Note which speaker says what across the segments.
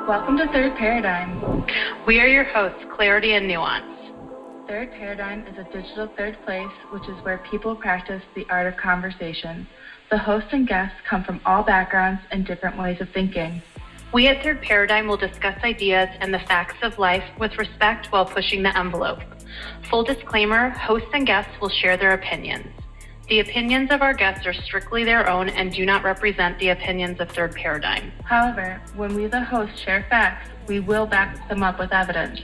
Speaker 1: Welcome to Third Paradigm.
Speaker 2: We are your hosts, Clarity and Nuance.
Speaker 1: Third Paradigm is a digital third place, which is where people practice the art of conversation. The hosts and guests come from all backgrounds and different ways of thinking.
Speaker 2: We at Third Paradigm will discuss ideas and the facts of life with respect while pushing the envelope. Full disclaimer, hosts and guests will share their opinions. The opinions of our guests are strictly their own and do not represent the opinions of Third Paradigm.
Speaker 1: However, when we the hosts share facts, we will back them up with evidence.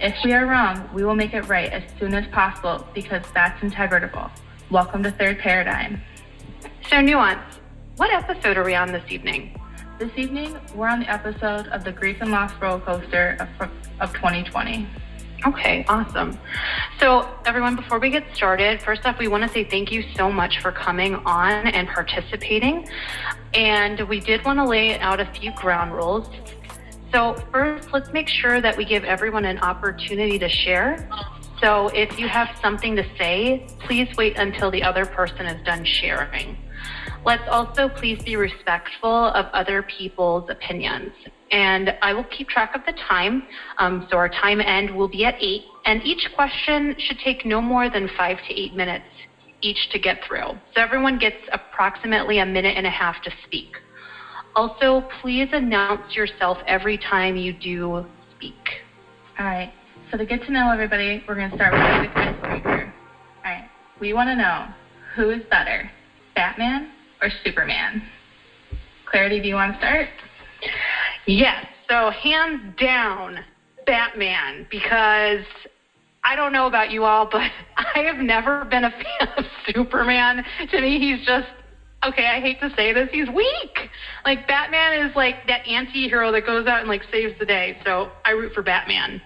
Speaker 1: If we are wrong, we will make it right as soon as possible because that's integritable. Welcome to Third Paradigm.
Speaker 2: So Nuance, what episode are we on this evening?
Speaker 1: This evening, we're on the episode of the Grief and Loss roller coaster of 2020.
Speaker 2: Okay, awesome. So everyone, before we get started, first off, we want to say thank you so much for coming on and participating. And we did want to lay out a few ground rules. So first, let's make sure that we give everyone an opportunity to share. So if you have something to say, please wait until the other person is done sharing. Let's also please be respectful of other people's opinions. And I will keep track of the time. So our time end will be at 8. And each question should take no more than 5 to 8 minutes each to get through. So everyone gets approximately a minute and a half to speak. Also, please announce yourself every time you do speak.
Speaker 1: All right. So to get to know everybody, we're going to start with the quick icebreaker. All right. We want to know, who is better, Batman or Superman? Clarity, do you want to start?
Speaker 2: Yes, so hands down, Batman, because I don't know about you all, but I have never been a fan of Superman. To me, he's just, okay, I hate to say this, he's weak. Like, Batman is like that anti-hero that goes out and like saves the day, so I root for Batman.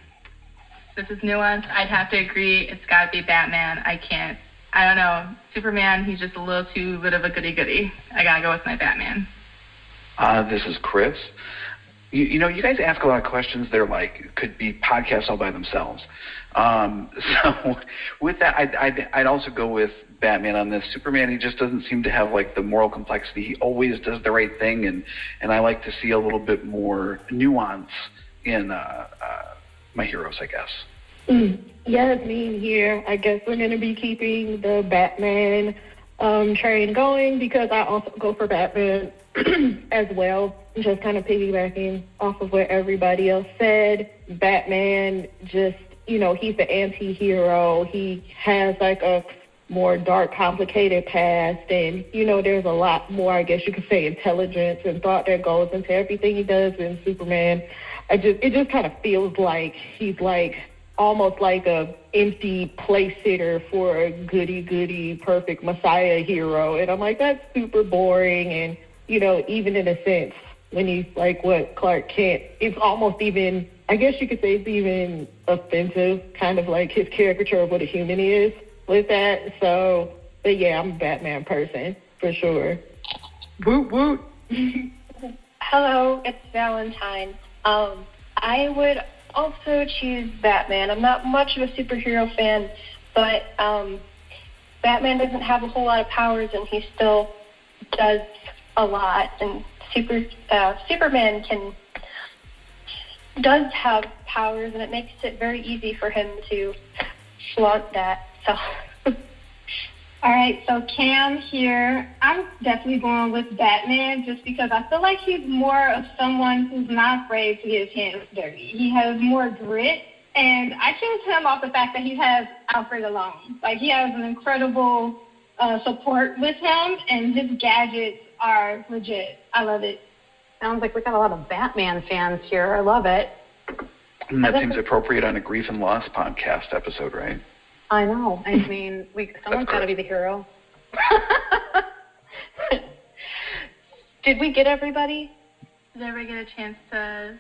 Speaker 1: This is Nuance. I'd have to agree, it's got to be Batman. I don't know, Superman, he's just a little too bit of a goody-goody. I got to go with my Batman.
Speaker 3: This is Chris. You know, you guys ask a lot of questions. They're like, could be podcasts all by themselves. So with that, I'd also go with Batman on this. Superman, he just doesn't seem to have like the moral complexity. He always does the right thing, and I like to see a little bit more nuance in my heroes, I guess.
Speaker 4: Yeah, it's me here. I guess we're going to be keeping the Batman train going because I also go for Batman as well. Just kind of piggybacking off of what everybody else said. Batman just, you know, he's the anti-hero. He has like a more dark, complicated past, and, you know, there's a lot more, I guess you could say, intelligence and thought that goes into everything he does in Superman. It just kind of feels like he's like almost like a empty place sitter for a goody-goody, perfect messiah hero. And I'm like, that's super boring. And, you know, even in a sense, when he's like what Clark Kent, it's almost even, I guess you could say it's even offensive, kind of like his caricature of what a human is with that. So, but yeah, I'm a Batman person for sure.
Speaker 2: Woot woot.
Speaker 5: Hello, it's Valentine. I would also choose Batman. I'm not much of a superhero fan, but Batman doesn't have a whole lot of powers, and he still does a lot. And Superman does have powers, and it makes it very easy for him to flaunt that. So,
Speaker 6: all right, so Cam here. I'm definitely going with Batman just because I feel like he's more of someone who's not afraid to get his hands dirty. He has more grit, and I choose him off the fact that he has Alfred alone. Like, he has an incredible support with him, and his gadgets are legit. I love it.
Speaker 2: Sounds like we got a lot of Batman fans here. I love it.
Speaker 3: And that seems appropriate on a Grief and Loss podcast episode, right?
Speaker 2: I know. I mean, someone's got to be the hero. Did we get everybody?
Speaker 1: Did everybody get a chance to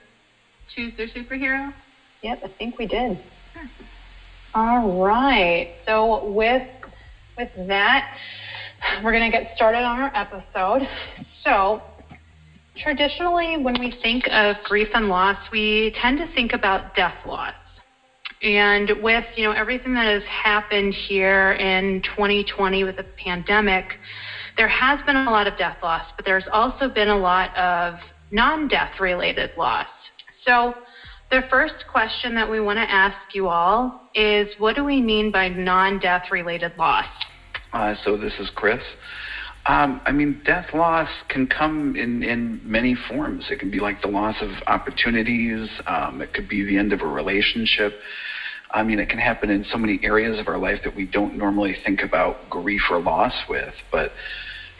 Speaker 1: choose their superhero?
Speaker 2: Yep, I think we did. Sure. All right. So with that, we're going to get started on our episode. So traditionally, when we think of grief and loss, we tend to think about death loss. And with, you know, everything that has happened here in 2020 with the pandemic, there has been a lot of death loss, but there's also been a lot of non-death related loss. So the first question that we want to ask you all is, what do we mean by non-death related loss?
Speaker 3: So this is Chris. Death loss can come in many forms. It can be like the loss of opportunities. It could be the end of a relationship. It can happen in so many areas of our life that we don't normally think about grief or loss with. But,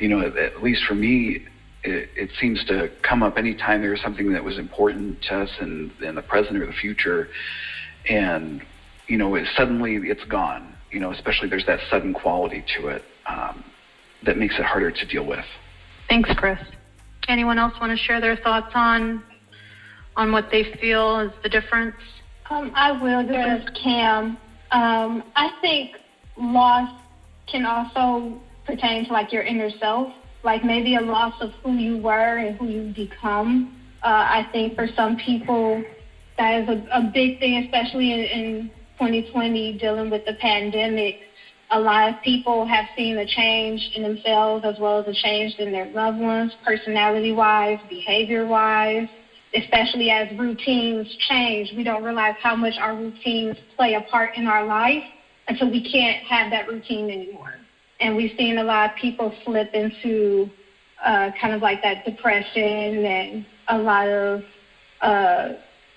Speaker 3: at least for me, it seems to come up anytime there's something that was important to us in the present or the future. And, suddenly it's gone. Especially there's that sudden quality to it that makes it harder to deal with.
Speaker 2: Thanks, Chris. Anyone else want to share their thoughts on what they feel is the difference?
Speaker 6: I will. This is Cam. I think loss can also pertain to like your inner self, like maybe a loss of who you were and who you become. I think for some people that is a big thing, especially in 2020, dealing with the pandemic. A lot of people have seen a change in themselves as well as a change in their loved ones, personality-wise, behavior-wise, especially as routines change. We don't realize how much our routines play a part in our life until we can't have that routine anymore. And we've seen a lot of people slip into kind of like that depression and a lot of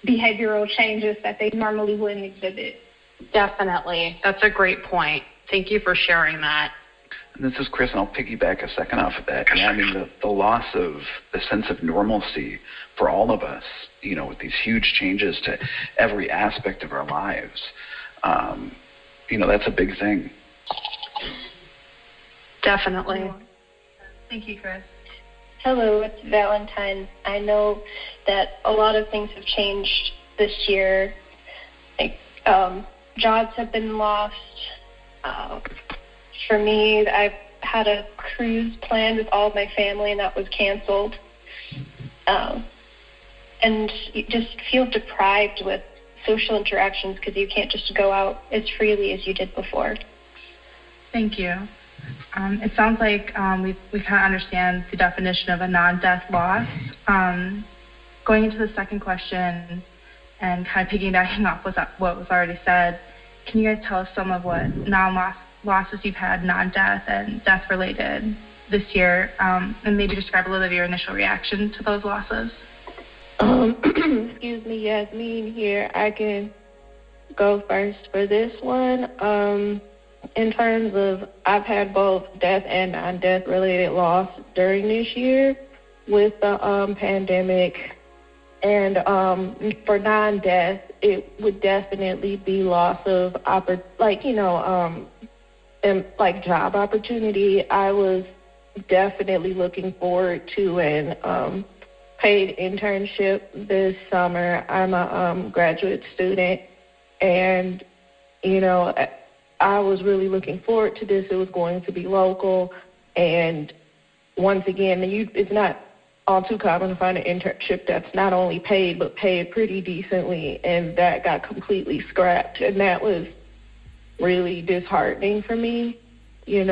Speaker 6: behavioral changes that they normally wouldn't exhibit.
Speaker 2: Definitely. That's a great point. Thank you for sharing that.
Speaker 3: And this is Chris, and I'll piggyback a second off of that. The loss of the sense of normalcy for all of us, with these huge changes to every aspect of our lives, that's a big thing.
Speaker 2: Definitely.
Speaker 1: Thank you, Chris.
Speaker 5: Hello, it's Valentine. I know that a lot of things have changed this year. Like, jobs have been lost. For me, I've had a cruise planned with all of my family, and that was canceled. And you just feel deprived with social interactions because you can't just go out as freely as you did before.
Speaker 1: Thank you. It sounds like we kind of understand the definition of a non-death loss. Going into the second question and kind of piggybacking off what was already said, can you guys tell us some of what losses you've had, non-death and death-related this year, and maybe describe a little bit of your initial reaction to those losses?
Speaker 4: Excuse me, Yasmin here. I can go first for this one. In terms of, I've had both death and non-death related loss during this year with the pandemic. And for non-death, it would definitely be loss of job opportunity. I was definitely looking forward to an paid internship this summer. I'm a graduate student, and I was really looking forward to this. It was going to be local, and once again, it's not all too common to find an internship that's not only paid, but paid pretty decently, and that got completely scrapped, and that was really disheartening for me, and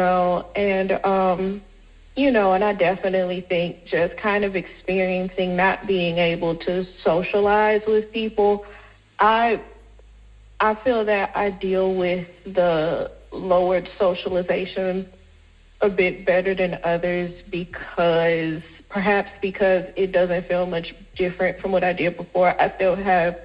Speaker 4: I definitely think just kind of experiencing not being able to socialize with people. I feel that I deal with the lowered socialization a bit better than others because it doesn't feel much different from what I did before. I still have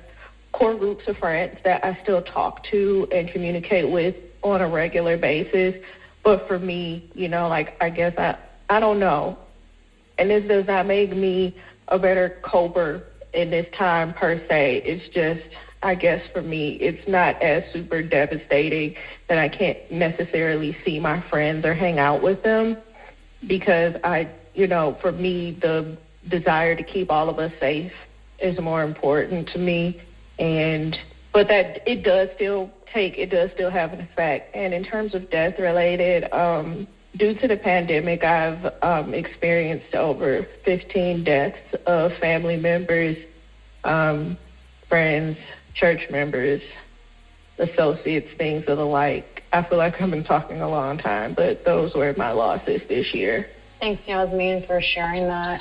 Speaker 4: core groups of friends that I still talk to and communicate with on a regular basis. But for me, I guess I don't know. And this does not make me a better coper in this time per se. It's just, I guess for me, it's not as super devastating that I can't necessarily see my friends or hang out with them because for me, the desire to keep all of us safe is more important to me. But that it does still have an effect. And in terms of death related, due to the pandemic, I've experienced over 15 deaths of family members, friends, church members, associates, things of the like. I feel like I've been talking a long time, but those were my losses this year.
Speaker 2: Thanks, Yasmin, for sharing that.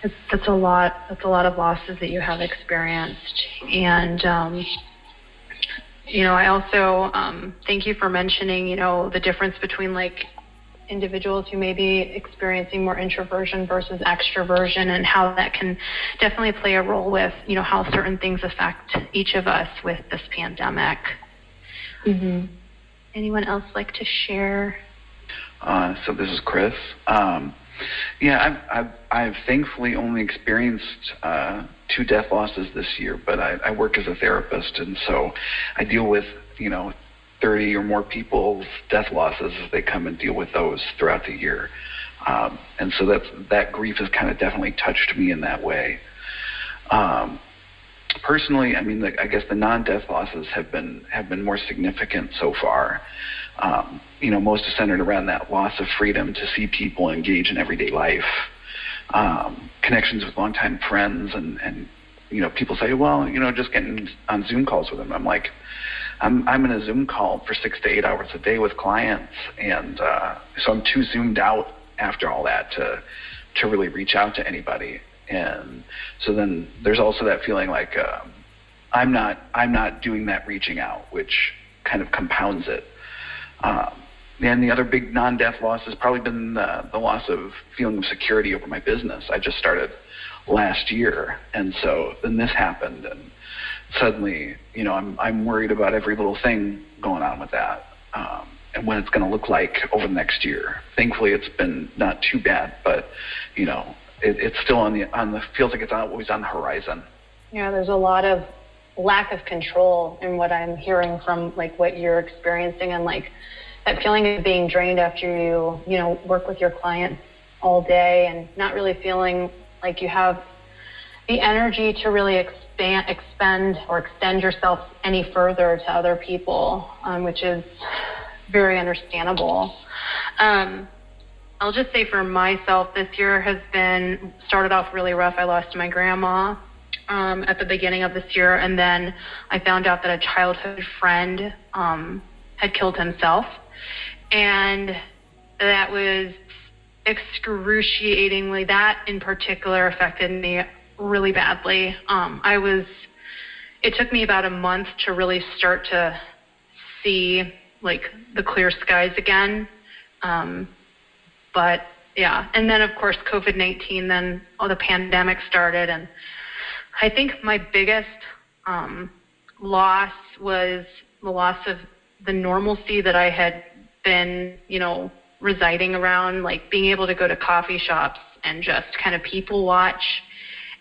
Speaker 2: That's a lot. That's a lot of losses that you have experienced, and I also thank you for mentioning, the difference between like individuals who may be experiencing more introversion versus extroversion, and how that can definitely play a role with, how certain things affect each of us with this pandemic.
Speaker 4: Mm-hmm.
Speaker 2: Anyone else like to share?
Speaker 3: So this is Chris. I've thankfully only experienced 2 death losses this year, but I work as a therapist, and so I deal with 30 or more people's death losses as they come and deal with those throughout the year, and so that grief has kind of definitely touched me in that way. Personally, I guess the non-death losses have been more significant so far. Most are centered around that loss of freedom to see people engage in everyday life, connections with longtime friends, and people say, well, just getting on Zoom calls with them. I'm like, I'm in a Zoom call for 6 to 8 hours a day with clients, and so I'm too zoomed out after all that to really reach out to anybody. And so then there's also that feeling like I'm not doing that reaching out, which kind of compounds it. And the other big non-death loss has probably been the loss of feeling of security over my business. I just started last year, and so then this happened, and suddenly, I'm worried about every little thing going on with that, and what it's going to look like over the next year. Thankfully, it's been not too bad, but it's still feels like it's always on the horizon.
Speaker 2: Yeah, there's a lot of lack of control in what I'm hearing from like what you're experiencing, and like that feeling of being drained after you work with your client all day and not really feeling like you have the energy to really expend or extend yourself any further to other people, which is very understandable. I'll just say for myself, this year has started off really rough. I lost my grandma at the beginning of this year, and then I found out that a childhood friend had killed himself, and that was excruciatingly, that in particular affected me really badly. It took me about a month to really start to see like the clear skies again. But yeah, and then of course COVID-19, then the pandemic started, and I think my biggest loss was the loss of the normalcy that I had been, residing around, like being able to go to coffee shops and just kind of people watch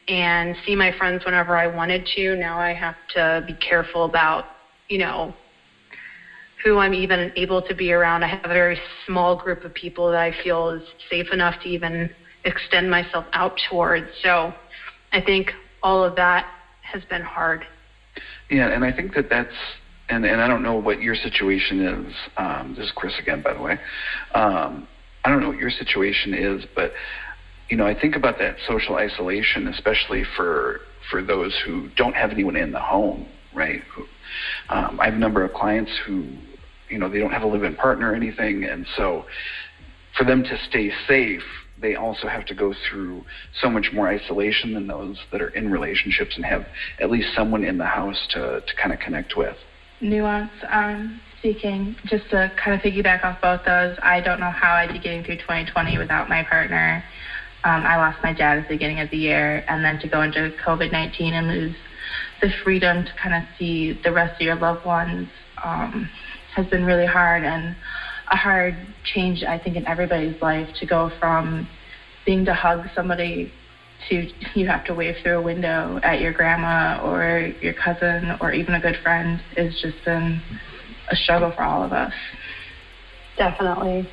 Speaker 2: and see my friends whenever I wanted to. Now I have to be careful about, who I'm even able to be around. I have a very small group of people that I feel is safe enough to even extend myself out towards. So I think all of that has been hard.
Speaker 3: Yeah, and I think that's, and I don't know what your situation is. This is Chris again, by the way. I don't know what your situation is, but I think about that social isolation, especially for those who don't have anyone in the home, right? I have a number of clients who, they don't have a live-in partner or anything, and so for them to stay safe, they also have to go through so much more isolation than those that are in relationships and have at least someone in the house to kind of connect with.
Speaker 1: Nuance speaking, just to kind of piggyback off both those, I don't know how I'd be getting through 2020 without my partner. I lost my dad at the beginning of the year, and then to go into COVID-19 and lose the freedom to kind of see the rest of your loved ones has been really hard, and a hard change, I think, in everybody's life, to go from being to hug somebody to you have to wave through a window at your grandma or your cousin or even a good friend. It's just been a struggle for all of us.
Speaker 2: Definitely.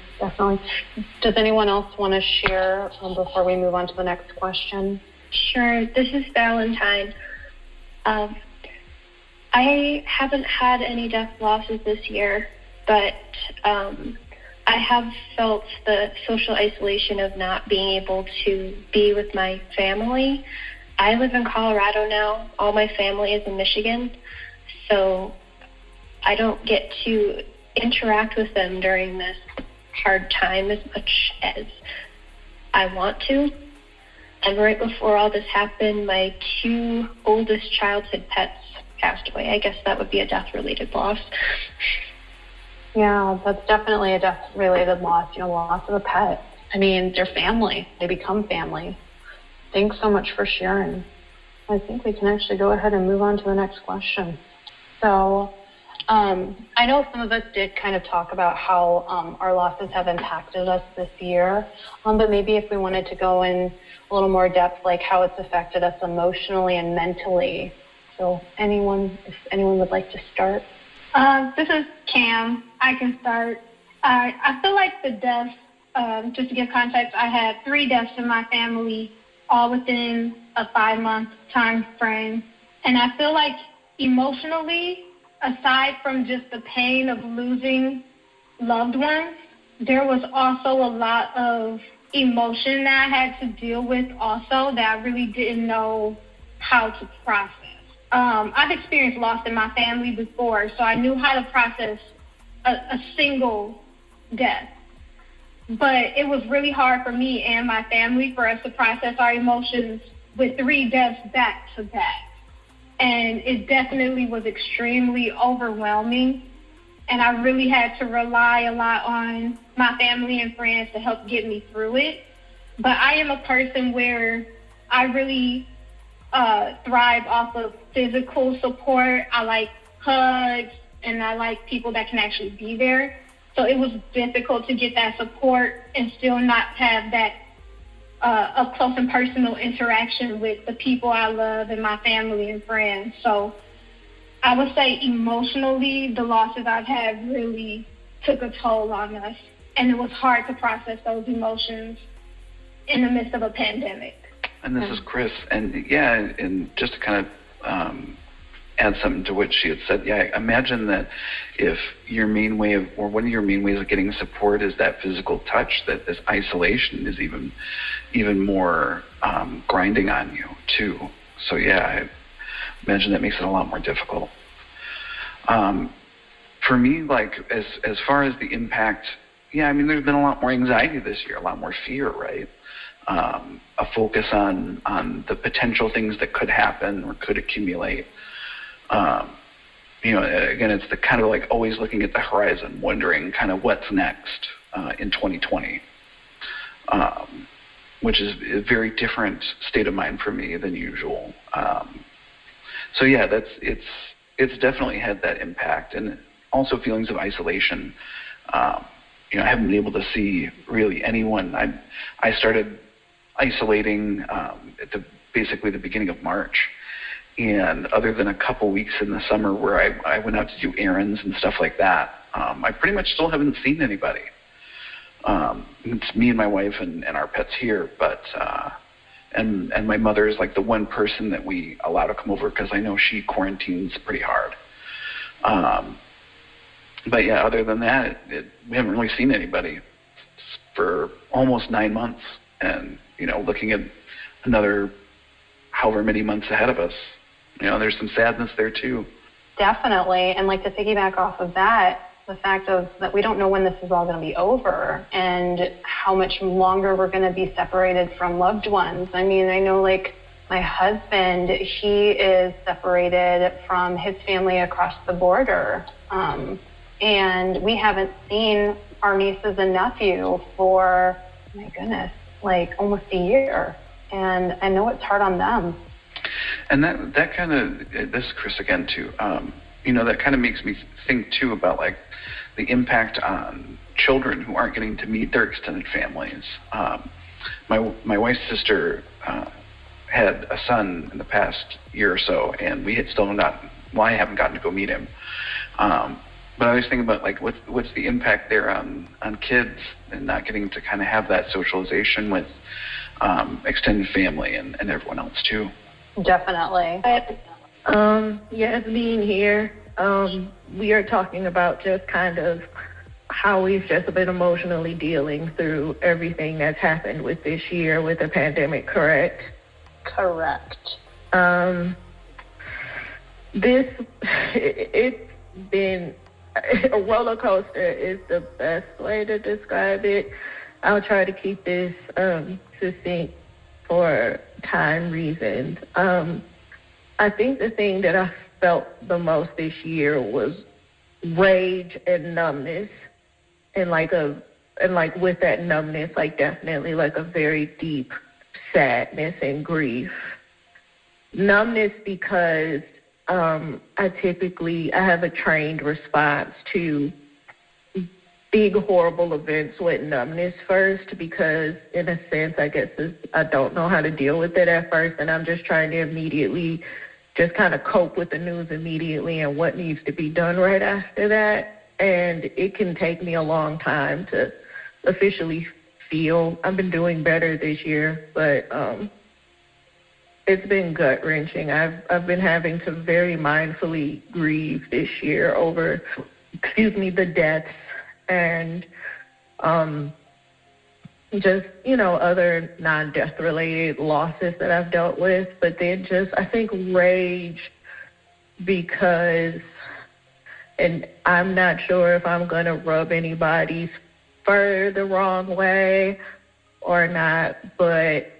Speaker 2: Does anyone else want to share before we move on to the next question?
Speaker 5: Sure. This is Valentine. I haven't had any death losses this year, but I have felt the social isolation of not being able to be with my family. I live in Colorado now. All my family is in Michigan, so I don't get to interact with them during this hard time as much as I want to. And right before all this happened, my 2 oldest childhood pets passed away. I guess that would be a death-related loss.
Speaker 2: Yeah, that's definitely a death-related loss, loss of a pet. I mean, they're family. They become family. Thanks so much for sharing. I think we can actually go ahead and move on to the next question. So, I know some of us did kind of talk about how our losses have impacted us this year, but maybe if we wanted to go in a little more depth, like how it's affected us emotionally and mentally. So if anyone would like to start.
Speaker 6: This is Cam. I can start. I feel like the deaths, just to give context, I had 3 deaths in my family, all within a 5-month time frame. And I feel like emotionally, aside from just the pain of losing loved ones, there was also a lot of emotion that I had to deal with also that I really didn't know how to process. I've experienced loss in my family before, so I knew how to process a single death. But it was really hard for me and my family for us to process our emotions with 3 deaths back to back. And it definitely was extremely overwhelming. And I really had to rely a lot on my family and friends to help get me through it. But I am a person where I really thrive off of physical support. I like hugs, and I like people that can actually be there. So it was difficult to get that support and still not have that up close and personal interaction with the people I love and my family and friends. So I would say emotionally, the losses I've had really took a toll on us, and it was hard to process those emotions in the midst of a pandemic.
Speaker 3: And this is Chris, and and just to kind of add something to what she had said, imagine that if your main way of, or one of your main ways of getting support is that physical touch, that this isolation is even more grinding on you too. So I imagine that makes it a lot more difficult. For me, like as far as the impact, there's been a lot more anxiety this year, a lot more fear, right? A focus on the potential things that could happen or could accumulate. Again, it's the kind of like always looking at the horizon, wondering kind of what's next in 2020, which is a very different state of mind for me than usual. It's definitely had that impact, and also feelings of isolation. I haven't been able to see really anyone. I started isolating at basically the beginning of March. And other than a couple weeks in the summer where I went out to do errands and stuff like that, I pretty much still haven't seen anybody. It's me and my wife and our pets here, but and my mother is like the one person that we allow to come over because I know she quarantines pretty hard. But other than that, we haven't really seen anybody for almost 9 months, and looking at another however many months ahead of us. There's some sadness there too.
Speaker 2: Definitely, and like to piggyback off of that, the fact of that we don't know when this is all going to be over and how much longer we're going to be separated from loved ones. I know like my husband, he is separated from his family across the border, and we haven't seen our nieces and nephew for, my goodness, like almost a year. And I know it's hard on them.
Speaker 3: And that kind of, this is Chris again too, that kind of makes me think too about like the impact on children who aren't getting to meet their extended families. My wife's sister had a son in the past year or so, and we had still I haven't gotten to go meet him. But I was thinking about like what's the impact there on kids and not getting to kind of have that socialization with extended family and everyone else too.
Speaker 2: Definitely.
Speaker 4: Being here, we are talking about just kind of how we've just been emotionally dealing through everything that's happened with this year with the pandemic, correct?
Speaker 2: Correct.
Speaker 4: It's been a roller coaster is the best way to describe it. I'll try to keep this succinct for time reasons. I think the thing that I felt the most this year was rage and numbness, and with that numbness, like definitely like a very deep sadness and grief. Numbness because I have a trained response to big, horrible events with numbness first, because in a sense, I guess I don't know how to deal with it at first, and I'm just trying to immediately just kind of cope with the news immediately and what needs to be done right after that. And it can take me a long time to officially feel. I've been doing better this year, but it's been gut-wrenching. I've been having to very mindfully grieve this year over, the deaths and just, other non-death related losses that I've dealt with. But then I think rage because, and I'm not sure if I'm going to rub anybody's fur the wrong way or not, but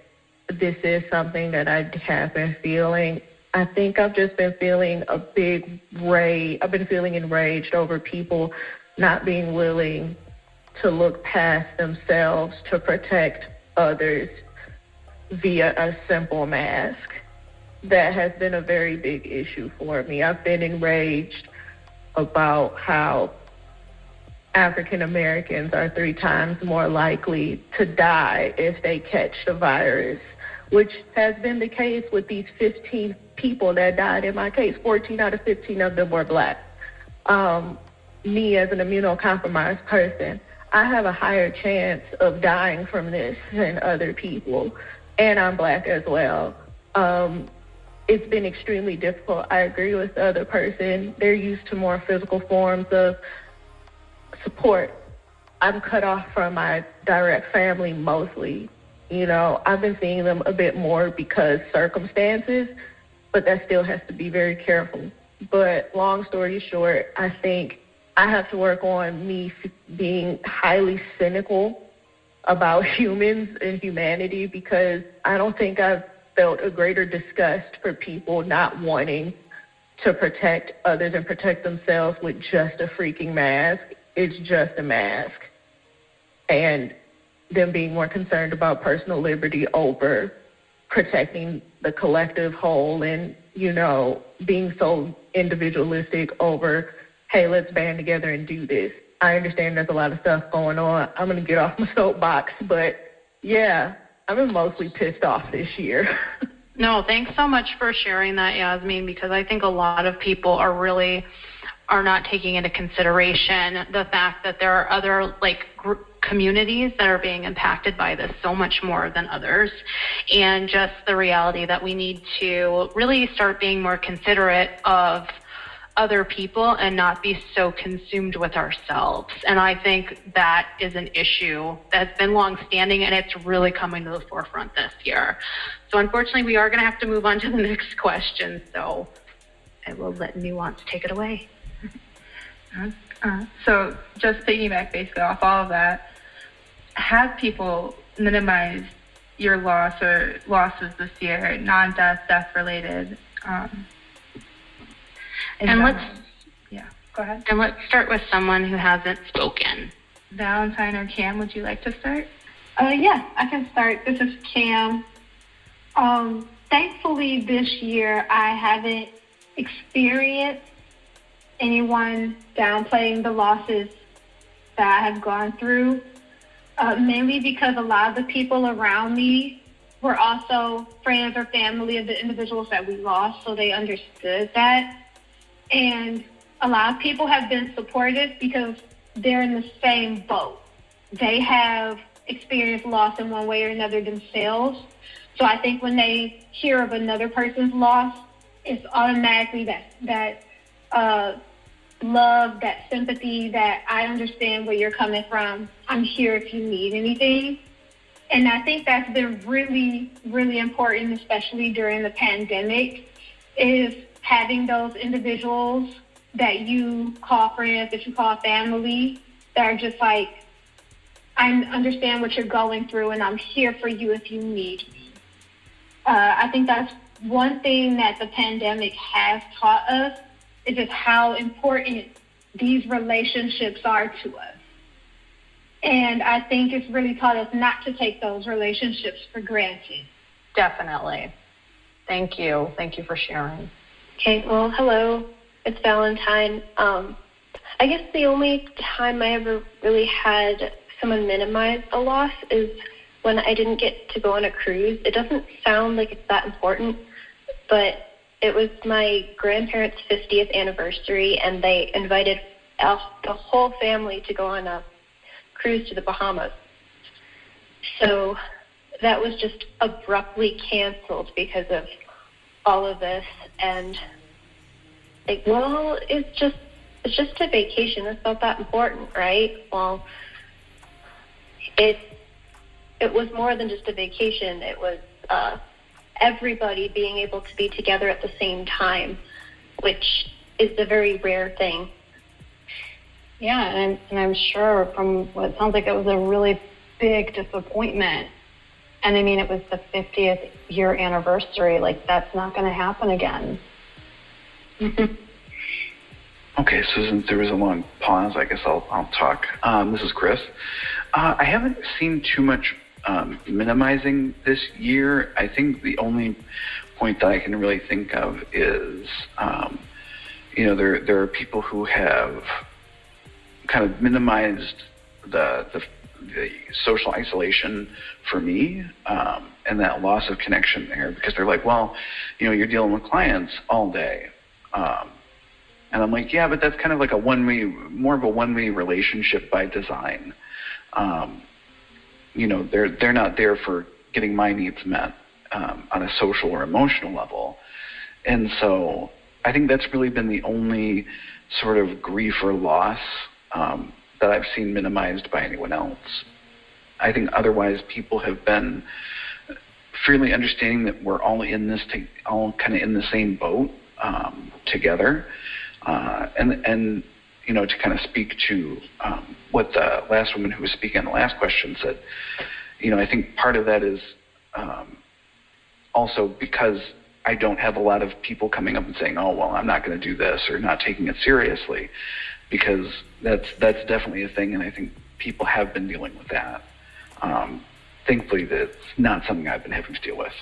Speaker 4: this is something that I have been feeling. I think I've just been feeling a big rage. I've been feeling enraged over people not being willing to look past themselves to protect others via a simple mask. That has been a very big issue for me. I've been enraged about how African Americans are 3 times more likely to die if they catch the virus, which has been the case with these 15 people that died in my case. 14 out of 15 of them were Black. Me as an immunocompromised person, I have a higher chance of dying from this than other people, and I'm Black as well. It's been extremely difficult. I agree with the other person. They're used to more physical forms of support. I'm cut off from my direct family mostly. I've been seeing them a bit more because circumstances, but that still has to be very careful. But long story short, I think I have to work on me being highly cynical about humans and humanity, because I don't think I've felt a greater disgust for people not wanting to protect others and protect themselves with just a freaking mask. It's just a mask. And them being more concerned about personal liberty over protecting the collective whole, and, being so individualistic over, hey, let's band together and do this. I understand there's a lot of stuff going on. I'm going to get off my soapbox, but yeah, I've been mostly pissed off this year.
Speaker 2: No, thanks so much for sharing that, Yasmin, because I think a lot of people are not taking into consideration the fact that there are other communities that are being impacted by this so much more than others, and just the reality that we need to really start being more considerate of other people and not be so consumed with ourselves. And I think that is an issue that's been long-standing, and it's really coming to the forefront this year. So unfortunately, we are going to have to move on to the next question. So I will let Nuance take it away.
Speaker 1: So just piggyback basically off all of that, have people minimized your loss or losses this year, non-death, death-related?
Speaker 2: Go
Speaker 1: ahead.
Speaker 2: And let's start with someone who hasn't spoken.
Speaker 1: Valentine or Cam, would you like to start?
Speaker 6: Yeah, I can start. This is Cam. Thankfully, this year I haven't experienced anyone downplaying the losses that I have gone through, mainly because a lot of the people around me were also friends or family of the individuals that we lost, so they understood that. And a lot of people have been supportive because they're in the same boat. They have experienced loss in one way or another themselves. So I think when they hear of another person's loss, it's automatically that love, that sympathy, that I understand where you're coming from. I'm here if you need anything. And I think that's been really, really important, especially during the pandemic, is having those individuals that you call friends, that you call family, that are just like, I understand what you're going through, and I'm here for you if you need me. I think that's one thing that the pandemic has taught us, is just how important these relationships are to us. And I think it's really taught us not to take those relationships for granted.
Speaker 2: Definitely. Thank you. Thank you for sharing.
Speaker 5: Okay, well, hello. It's Valentine. I guess the only time I ever really had someone minimize a loss is when I didn't get to go on a cruise. It doesn't sound like it's that important, but it was my grandparents' 50th anniversary, and they invited the whole family to go on a cruise to the Bahamas. So that was just abruptly canceled because of all of this. And like, well, it's just a vacation. It's not that important, right? Well, it was more than just a vacation. It was everybody being able to be together at the same time, which is a very rare thing.
Speaker 2: Yeah, and I'm sure from what it sounds like, it was a really big disappointment. And I mean, it was the 50th year anniversary. Like, that's not going to happen again.
Speaker 5: Mm-hmm.
Speaker 3: Okay, so since there was a long pause, I guess I'll talk. This is Chris. I haven't seen too much minimizing this year. I think the only point that I can really think of is, there are people who have kind of minimized the social isolation for me, and that loss of connection there, because they're like, well, you're dealing with clients all day. And I'm like, yeah, but that's kind of like more of a one-way relationship by design. They're not there for getting my needs met on a social or emotional level. And so I think that's really been the only sort of grief or loss that I've seen minimized by anyone else. I think otherwise people have been fairly understanding that we're all in this, all kind of in the same boat together. And to kind of speak to what the last woman who was speaking on the last question said, I think part of that is also because I don't have a lot of people coming up and saying, oh, well, I'm not going to do this, or not taking it seriously, because that's definitely a thing, and I think people have been dealing with that. Thankfully, that's not something I've been having to deal with.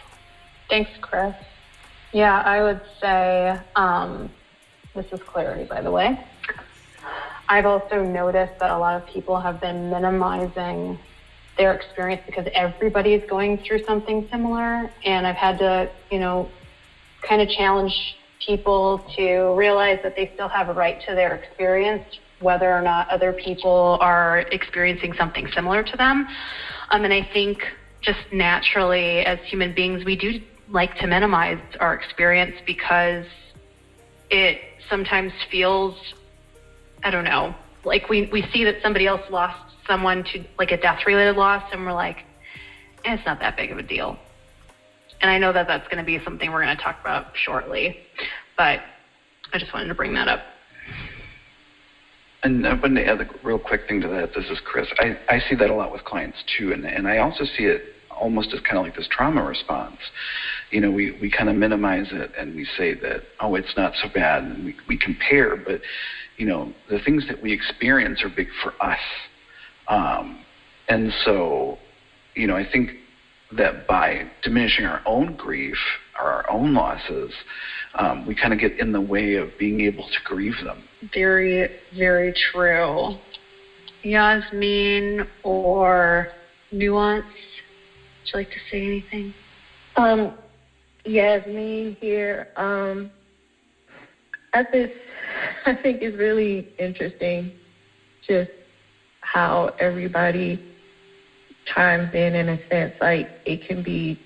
Speaker 2: Thanks, Chris. Yeah, I would say, this is Clarity, by the way. I've also noticed that a lot of people have been minimizing their experience because everybody is going through something similar, and I've had to, kind of challenge people to realize that they still have a right to their experience, whether or not other people are experiencing something similar to them. And I think just naturally as human beings, we do like to minimize our experience because it sometimes feels, I don't know, like we see that somebody else lost someone to like a death-related loss, and we're like, it's not that big of a deal. And I know that that's going to be something we're going to talk about shortly, but I just wanted to bring that up.
Speaker 3: And I want to add a real quick thing to that. This is Chris. I see that a lot with clients too, and I also see it almost as kind of like this trauma response. We kind of minimize it and we say that, oh, it's not so bad, and we compare, but the things that we experience are big for us. And so, I think that by diminishing our own grief or our own losses, we kind of get in the way of being able to grieve them.
Speaker 2: Very, very true. Yasmin or Nuance, would you like to say anything?
Speaker 4: Yasmin here. I think it's really interesting just how everybody chimes in a sense. Like, it can be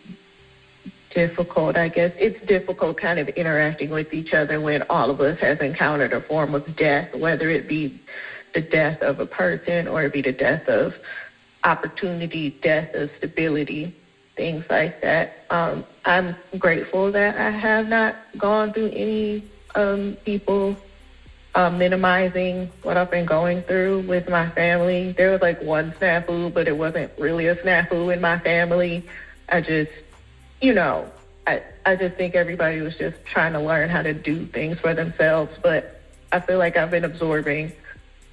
Speaker 4: difficult, I guess. It's difficult kind of interacting with each other when all of us has encountered a form of death, whether it be the death of a person or it be the death of opportunity, death of stability, things like that. I'm grateful that I have not gone through any people minimizing what I've been going through with my family. There was like one snafu, but it wasn't really a snafu in my family. I just, I just think everybody was just trying to learn how to do things for themselves. But I feel like I've been absorbing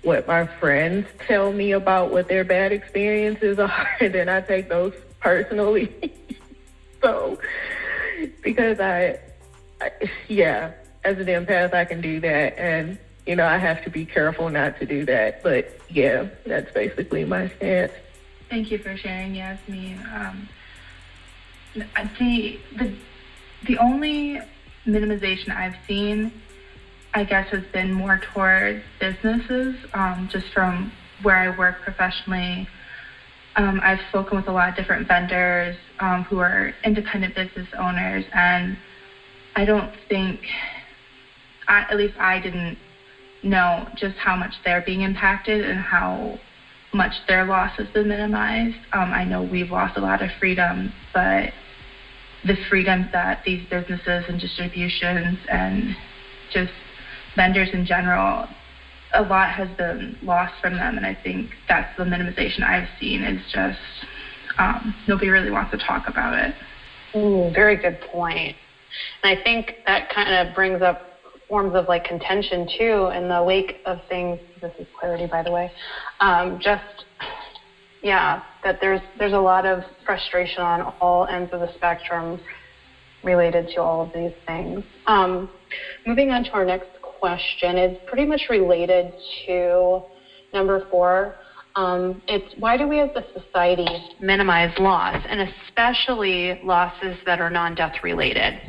Speaker 4: what my friends tell me about what their bad experiences are, and then I take those personally. So, because as an empath, I can do that, and, you know, I have to be careful not to do that. But, yeah, that's basically my stance.
Speaker 1: Thank you for sharing, Yasmin. The only minimization I've seen, I guess, has been more towards businesses, just from where I work professionally. I've spoken with a lot of different vendors who are independent business owners, and I don't think, at least I didn't know just how much they're being impacted and how much their loss has been minimized. I know we've lost a lot of freedom, but the freedoms that these businesses and distributions and just vendors in general, a lot has been lost from them, and I think that's the minimization I've seen, is just nobody really wants to talk about it.
Speaker 2: Very good point. And I think that kind of brings up forms of like contention too in the wake of things. This is Clarity, by the way. That there's a lot of frustration on all ends of the spectrum related to all of these things. Moving on to our next question, it's pretty much related to number 4. It's why do we as a society minimize loss, and especially losses that are non-death related?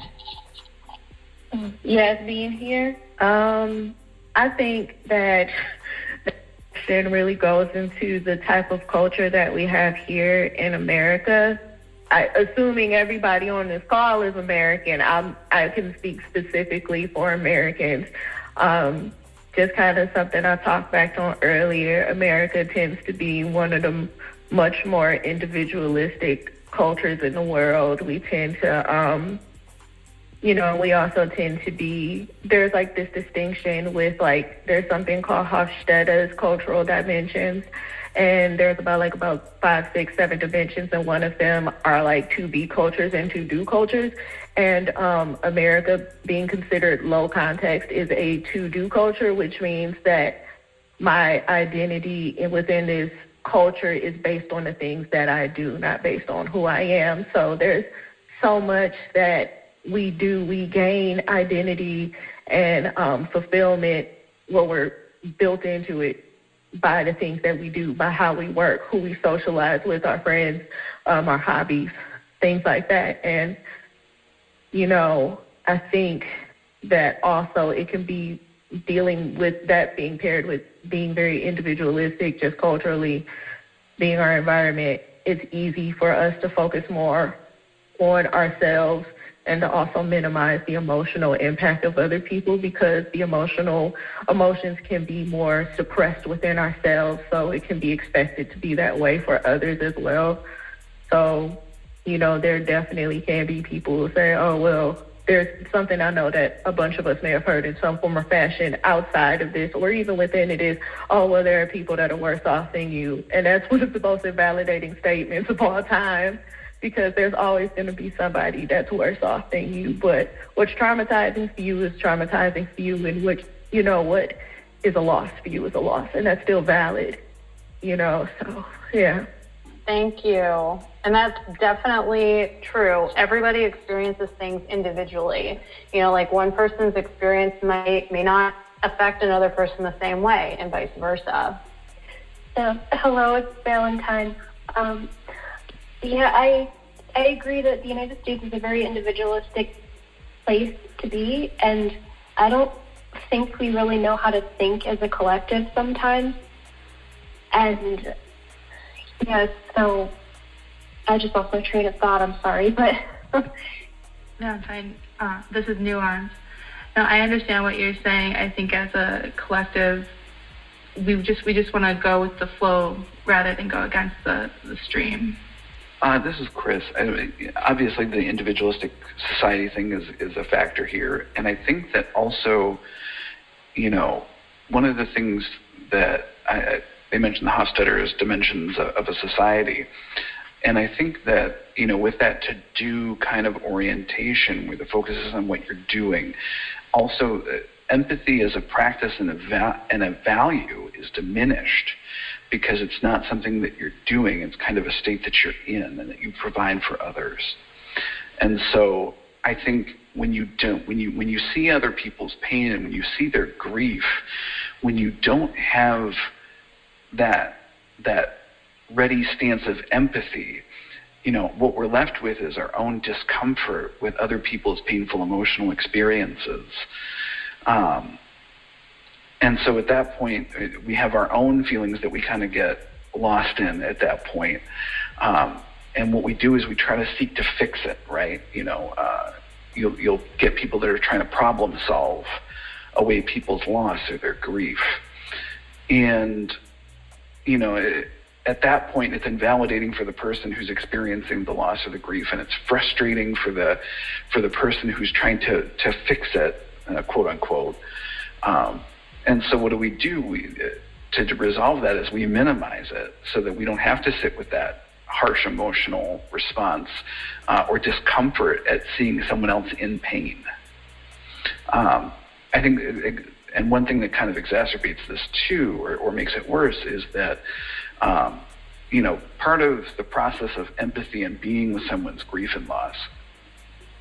Speaker 4: Yes, being here, I think that it really goes into the type of culture that we have here in America. Assuming everybody on this call is American, I can speak specifically for Americans. Just kind of something I talked back on earlier, America tends to be one of the much more individualistic cultures in the world. We tend to, we also tend to be, there's like this distinction with like, there's something called Hofstede's cultural dimensions, and there's about 5, 6, 7 dimensions, and one of them are like to be cultures and to do cultures. And America, being considered low context, is a to do culture, which means that my identity within this culture is based on the things that I do, not based on who I am. So there's so much that we do, we gain identity and fulfillment, we're built into it by the things that we do, by how we work, who we socialize with, our friends, our hobbies, things like that. And, I think that also it can be dealing with that being paired with being very individualistic, just culturally being our environment. It's easy for us to focus more on ourselves and to also minimize the emotional impact of other people, because the emotions can be more suppressed within ourselves, so it can be expected to be that way for others as well. So, there definitely can be people who say, oh, well, there's something I know that a bunch of us may have heard in some form or fashion outside of this, or even within it is, oh, well, there are people that are worse off than you. And that's one of the most invalidating statements of all time, because there's always going to be somebody that's worse off than you. But what's traumatizing for you is traumatizing for you, and what is a loss for you is a loss, and that's still valid, so, yeah.
Speaker 2: Thank you. And that's definitely true. Everybody experiences things individually. Like one person's experience may not affect another person the same way, and vice versa.
Speaker 5: Hello, it's Valentine. I agree that the United States is a very individualistic place to be, and I don't think we really know how to think as a collective sometimes. And so I just lost my train of thought. I'm sorry, but
Speaker 1: no, it's fine. This is nuance. No, I understand what you're saying. I think as a collective, we just want to go with the flow rather than go against the stream.
Speaker 3: This is Chris. Obviously, the individualistic society thing is a factor here. And I think that also, one of the things that they mentioned the Hofstadter's dimensions of a society. And I think that, with that to-do kind of orientation where the focus is on what you're doing, also empathy as a practice and a value is diminished because it's not something that you're doing. It's kind of a state that you're in and that you provide for others. And so I think when you see other people's pain and when you see their grief, when you don't have that ready stance of empathy, what we're left with is our own discomfort with other people's painful emotional experiences. And so at that point, we have our own feelings that we kind of get lost in at that point. And what we do is we try to seek to fix it, right? You'll get people that are trying to problem solve away people's loss or their grief. And, at that point, it's invalidating for the person who's experiencing the loss or the grief, and it's frustrating for the person who's trying to fix it, quote unquote. And so what do? To resolve that is we minimize it so that we don't have to sit with that harsh emotional response or discomfort at seeing someone else in pain. I think, and one thing that kind of exacerbates this too, or makes it worse, is that part of the process of empathy and being with someone's grief and loss,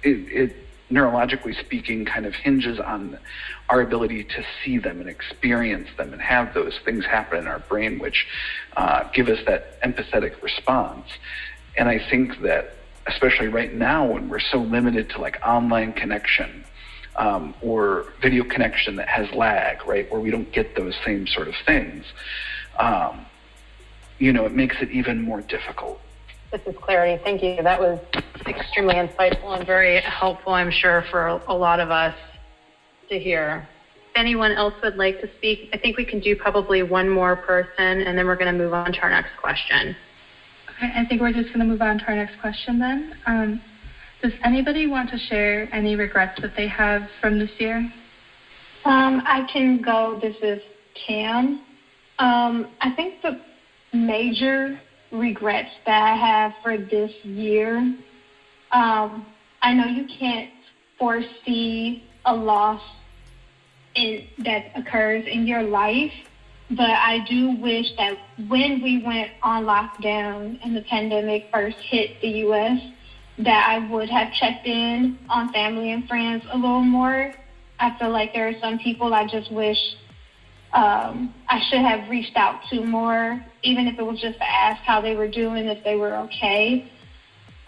Speaker 3: it neurologically speaking kind of hinges on our ability to see them and experience them and have those things happen in our brain which give us that empathetic response. And I think that especially right now when we're so limited to like online connection or video connection that has lag, right, where we don't get those same sort of things, it makes it even more difficult.
Speaker 2: This is Clarity. Thank you. That was extremely insightful and very helpful, I'm sure, for a lot of us to hear. If anyone else would like to speak, I think we can do probably one more person, and then we're going to move on to our next question.
Speaker 1: Okay, I think we're just going to move on to our next question then. Does anybody want to share any regrets that they have from this year?
Speaker 6: I can go. This is Cam. I think the major regrets that I have for this year, I know you can't foresee a loss that occurs in your life, but I do wish that when we went on lockdown and the pandemic first hit the U.S., that I would have checked in on family and friends a little more. I feel like there are some people I just wish I should have reached out to more, even if it was just to ask how they were doing, if they were okay.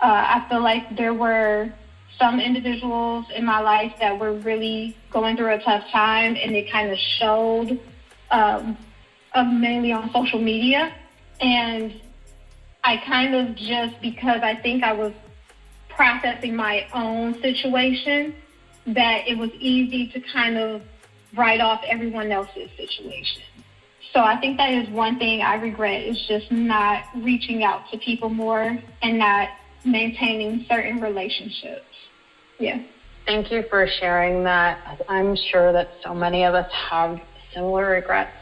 Speaker 6: I feel like there were some individuals in my life that were really going through a tough time, and it kind of showed mainly on social media. And I kind of just, because I think I was processing my own situation, that it was easy to kind of write off everyone else's situation. So I think that is one thing I regret, is just not reaching out to people more and not maintaining certain relationships. Yeah.
Speaker 2: Thank you for sharing that. I'm sure that so many of us have similar regrets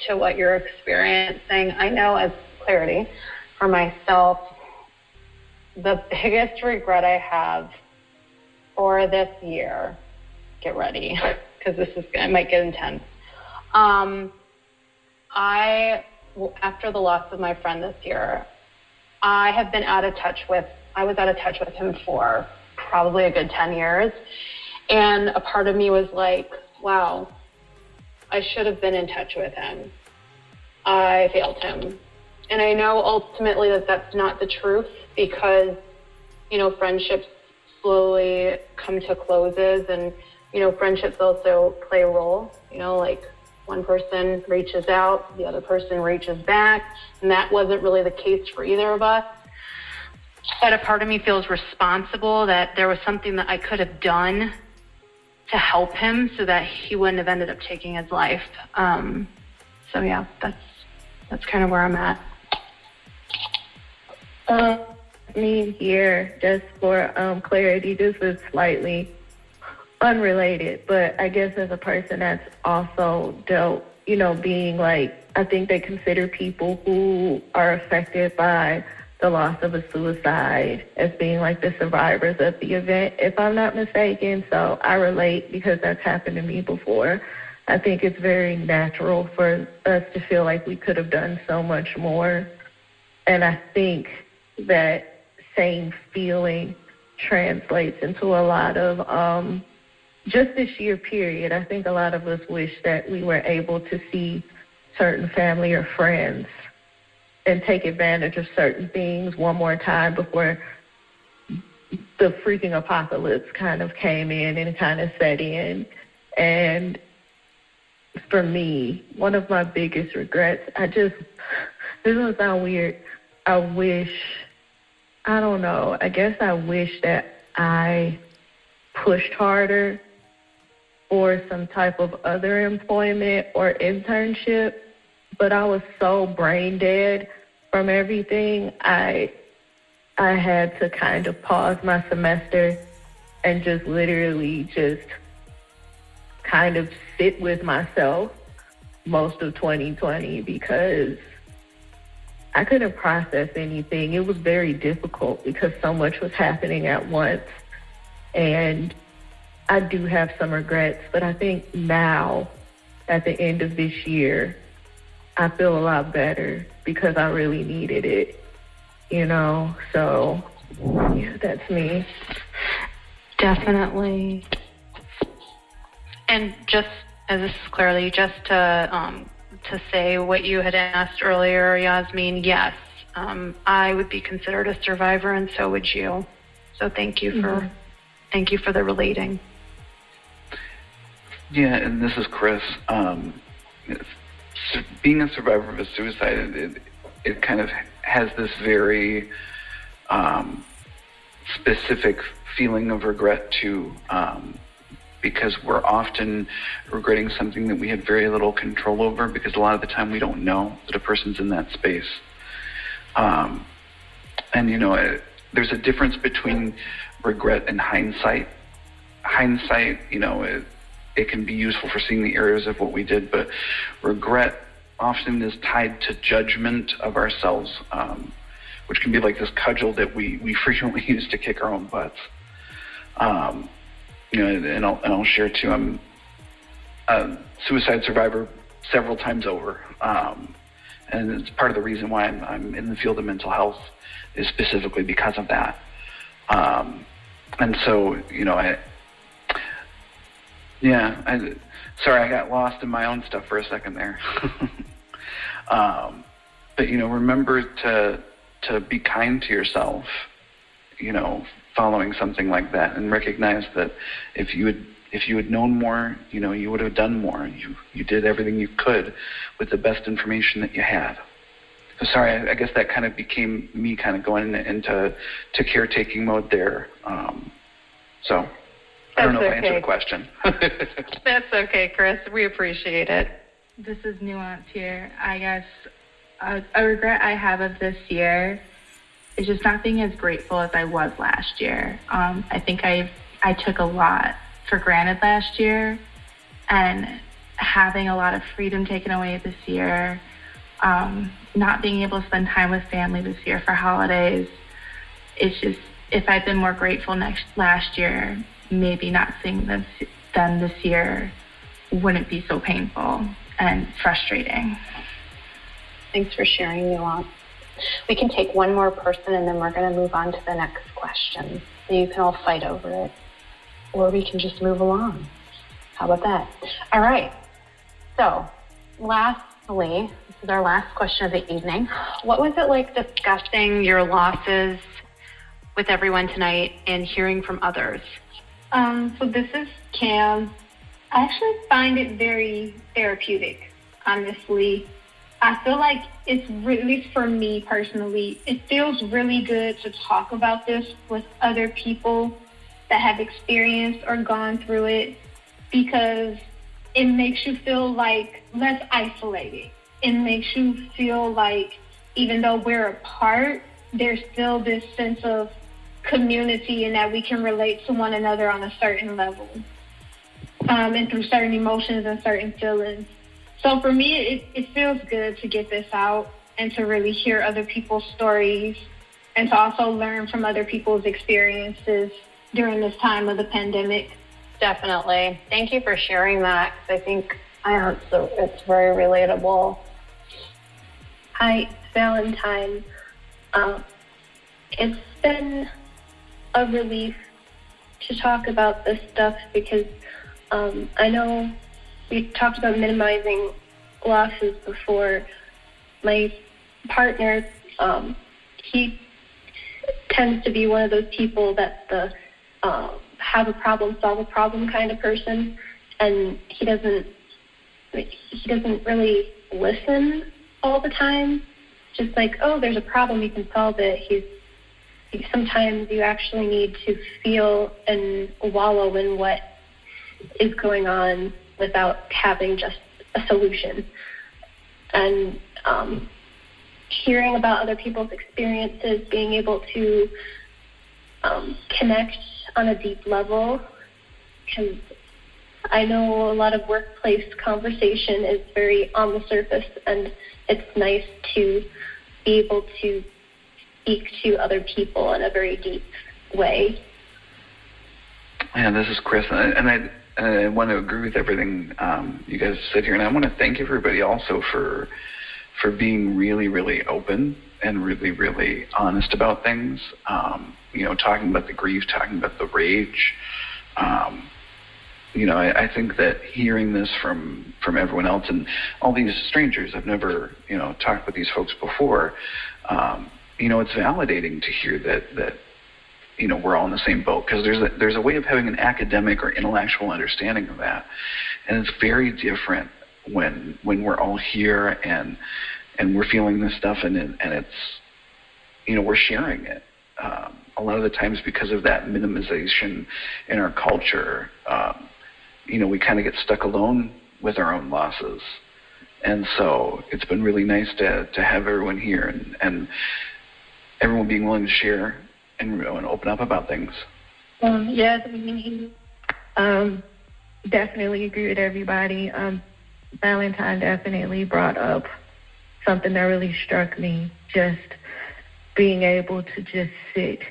Speaker 2: to what you're experiencing. I know, as Clarity, for myself, the biggest regret I have for this year, get ready, because it might get intense. After the loss of my friend this year, I was out of touch with him for probably a good 10 years. And a part of me was like, wow, I should have been in touch with him. I failed him. And I know ultimately that that's not the truth, because, friendships slowly come to closes, and, friendships also play a role, like one person reaches out, the other person reaches back, and that wasn't really the case for either of us. But a part of me feels responsible that there was something that I could have done to help him so that he wouldn't have ended up taking his life. So yeah, that's kind of where I'm at.
Speaker 4: Me here, just for clarity, this is slightly unrelated, but I guess as a person that's also dealt, being like, I think they consider people who are affected by the loss of a suicide as being like the survivors of the event, if I'm not mistaken. So I relate because that's happened to me before. I think it's very natural for us to feel like we could have done so much more. And I think that same feeling translates into a lot of just this year period. I think a lot of us wish that we were able to see certain family or friends and take advantage of certain things one more time before the freaking apocalypse kind of came in and kind of set in. And for me, one of my biggest regrets, this will sound weird, I guess I wish that I pushed harder for some type of other employment or internship, but I was so brain dead from everything. I had to kind of pause my semester and just literally just kind of sit with myself most of 2020 because I couldn't process anything. It was very difficult because so much was happening at once. And I do have some regrets, but I think now, at the end of this year, I feel a lot better because I really needed it, So, yeah, that's me.
Speaker 2: Definitely. And just, as this is clearly, just to say what you had asked earlier, Yasmin, yes, I would be considered a survivor, and so would you. So thank you for the relating.
Speaker 3: Yeah, and this is Chris. Being a survivor of a suicide, it kind of has this very specific feeling of regret too, because we're often regretting something that we had very little control over, because a lot of the time we don't know that a person's in that space. And there's a difference between regret and hindsight. Hindsight, it can be useful for seeing the errors of what we did, but regret often is tied to judgment of ourselves, which can be like this cudgel that we frequently use to kick our own butts. And I'll share too, I'm a suicide survivor several times over, and it's part of the reason why I'm in the field of mental health is specifically because of that. And so, sorry, I got lost in my own stuff for a second there. But remember to be kind to yourself, following something like that, and recognize that if you had known more, you would have done more. You did everything you could with the best information that you had. So sorry, I guess that kind of became me kind of going into caretaking mode there. So I don't know if I answered the question.
Speaker 2: That's okay, Chris. We appreciate it.
Speaker 1: This is nuance here. I guess a regret I have of this year is just not being as grateful as I was last year. I think I took a lot for granted last year, and having a lot of freedom taken away this year, not being able to spend time with family this year for holidays, it's just, if I'd been more grateful last year, maybe not seeing them this year wouldn't be so painful and frustrating.
Speaker 2: Thanks for sharing, Nuance. We can take one more person and then we're going to move on to the next question. So you can all fight over it, or we can just move along. How about that? All right. So lastly, this is our last question of the evening. What was it like discussing your losses with everyone tonight and hearing from others?
Speaker 6: So this is Cam. I actually find it very therapeutic, honestly. I feel like it's really, for me personally, it feels really good to talk about this with other people that have experienced or gone through it, because it makes you feel like less isolated. It makes you feel like even though we're apart, there's still this sense of community and that we can relate to one another on a certain level, and through certain emotions and certain feelings. So for me, it feels good to get this out and to really hear other people's stories and to also learn from other people's experiences during this time of the pandemic.
Speaker 2: Definitely. Thank you for sharing that, because I think it's very relatable.
Speaker 5: Hi, Valentine. It's been a relief to talk about this stuff because I know we talked about minimizing losses before. My partner, he tends to be one of those people that's the have a problem, solve a problem kind of person, and he doesn't really listen all the time. Just like, oh, there's a problem, you can solve it. Sometimes you actually need to feel and wallow in what is going on without having just a solution. And hearing about other people's experiences, being able to connect on a deep level, because I know a lot of workplace conversation is very on the surface, and it's nice to be able to speak to other people in a very deep way.
Speaker 3: Yeah, this is Chris, and I want to agree with everything you guys said here, and I want to thank everybody also for being really, really open and really, really honest about things. Talking about the grief, talking about the rage. I think that hearing this from everyone else and all these strangers, I've never talked with these folks before. It's validating to hear that we're all in the same boat, because there's a way of having an academic or intellectual understanding of that, and it's very different when we're all here and we're feeling this stuff and it's we're sharing it. A lot of the times, because of that minimization in our culture, we kind of get stuck alone with our own losses, and so it's been really nice to have everyone here and everyone being willing to share and open up about things.
Speaker 4: Yes, definitely agree with everybody. Valentine definitely brought up something that really struck me, just being able to just sit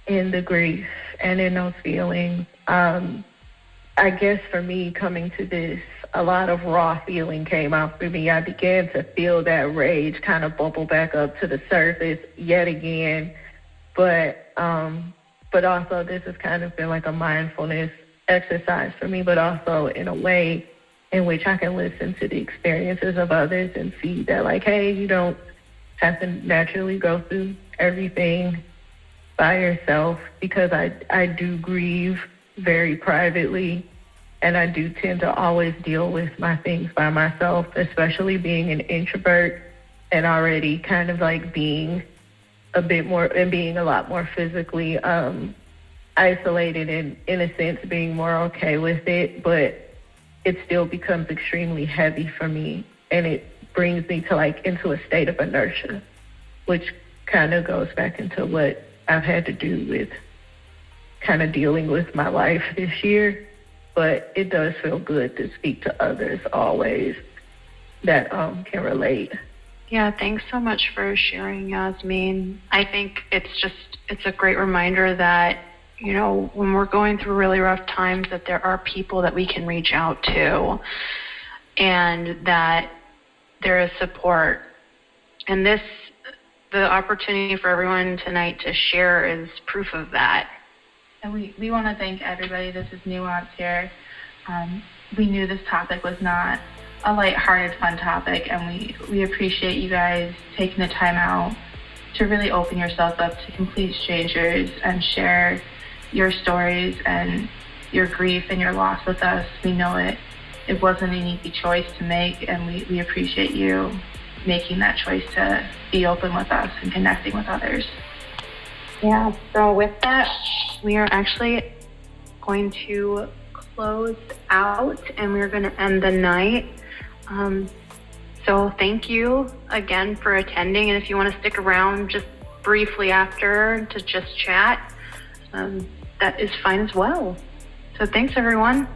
Speaker 4: in the grief and in those feelings. I guess for me, coming to this, a lot of raw feeling came out for me. I began to feel that rage kind of bubble back up to the surface yet again. But also this has kind of been like a mindfulness exercise for me, but also in a way in which I can listen to the experiences of others and see that, like, hey, you don't have to naturally go through everything by yourself, because I do grieve very privately, and I do tend to always deal with my things by myself, especially being an introvert and already kind of like being a bit more and being a lot more physically isolated and, in a sense, being more okay with it, but it still becomes extremely heavy for me, and it brings me to into a state of inertia, which kind of goes back into what I've had to do with kind of dealing with my life this year. But it does feel good to speak to others always that can relate.
Speaker 2: Yeah, thanks so much for sharing, Yasmin. I think it's a great reminder that, when we're going through really rough times, that there are people that we can reach out to and that there is support. And the opportunity for everyone tonight to share is proof of that.
Speaker 1: And we want to thank everybody. This is Nuance here. We knew this topic was not a lighthearted, fun topic, and we appreciate you guys taking the time out to really open yourself up to complete strangers and share your stories and your grief and your loss with us. We know it wasn't an easy choice to make, and we appreciate you making that choice to be open with us and connecting with others.
Speaker 2: Yeah, so with that, we are actually going to close out, and we're going to end the night. So thank you again for attending, and if you want to stick around just briefly after to just chat, that is fine as well. So thanks, everyone.